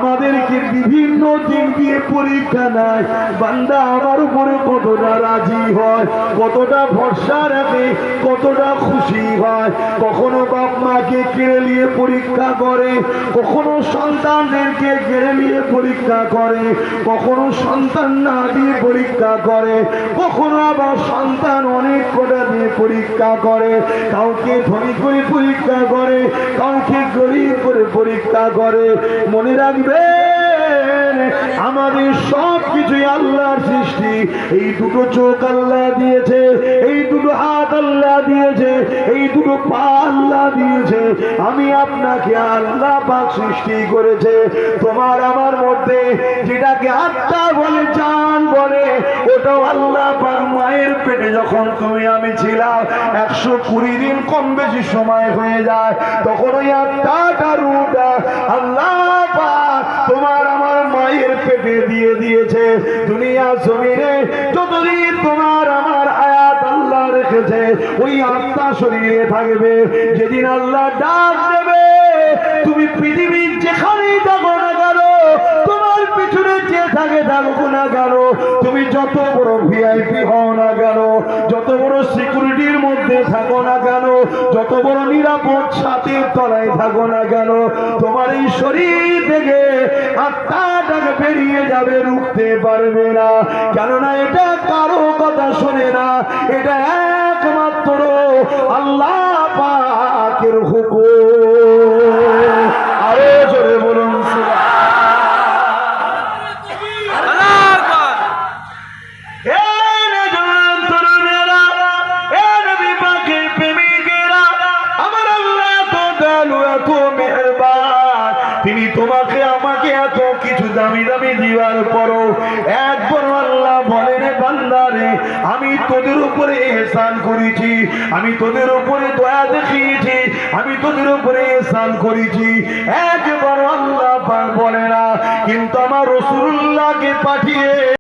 আমাদেরকে বিভিন্ন দিক দিয়ে পরীক্ষা নেয়। বান্দা আমার উপরে কতটা রাজি হয়, কতটা ভরসা রাখে, কতটা খুশি হয়। কখনো বাপ মাকে কেড়ে নিয়ে পরীক্ষা করে, কখনো সন্তানদেরকে কেড়ে নিয়ে পরীক্ষা করে, কখনো সন্তান না দিয়ে পরীক্ষা করে, কখনো আবার সন্তান অনেক কটা দিয়ে পরীক্ষা করে। কাউকে ধনী করে পরীক্ষা করে, কাউকে গরিব করে পরীক্ষা করে। মনে রাখবেন, আমাদের সব কিছুই আল্লাহর সৃষ্টি। এই দুটো চোখ আল্লাহ দিয়েছে, এই দুটো হাত আল্লাহ দিয়েছে, এই দুটো পা আল্লাহ দিয়েছে। আমি আপনাকে আল্লাহ পাক সৃষ্টি করেছে। তোমার আমার মধ্যে যেটাকে আত্মা বলে, জান বলে, ওটাও আল্লাহ পাক মায়ের পেটে যখন তুমি আমি ছিলাম 120 দিন কম বেশি সময় হয়ে যায়, তখন ওই আত্মাটা রূপটা আল্লাহ পাক তোমার আমার মায়ের পেটে দিয়ে দিয়েছে। দুনিয়া জমিনে যতদিন তোমার আমার হায়াত আল্লাহ রেখেছে, ওই আত্মা শরীরে থাকবে। যেদিন আল্লাহ ডাক দেবে, তুমি পৃথিবীর যেখানেই থাকো না কেন, তোমার পিছনে যে থাকে থাকো না কেন, তুমি যত বড় ভিআইপি হও না কেন, যত বড় সিকিউরিটির মধ্যে থাকো না কেন, যত বড় নিরাপদ ছাদের তলায় থাকো না কেন, তোমার এই শরীর থেকে আত্মাটাকে বেরিয়ে যাবে, রুখতে পারবে না। কেননা এটা কারো কথা শোনে না, এটা একমাত্র আল্লাহ পাকের হুকুম। আরো জোরে বলুন তিনি তোমাকে আমাকে এত কিছু দামি দামি দিবার পরও একবার আল্লাহ বলেন, বান্দারে আমি তোদের উপরে ইহসান করেছি, আমি তোদের উপরে দয়া দেখিয়েছি, আমি তোদের উপরে ইহসান করেছি। একবার আল্লাহ বলে না, কিন্তু আমার রাসূলুল্লাহকে পাঠিয়ে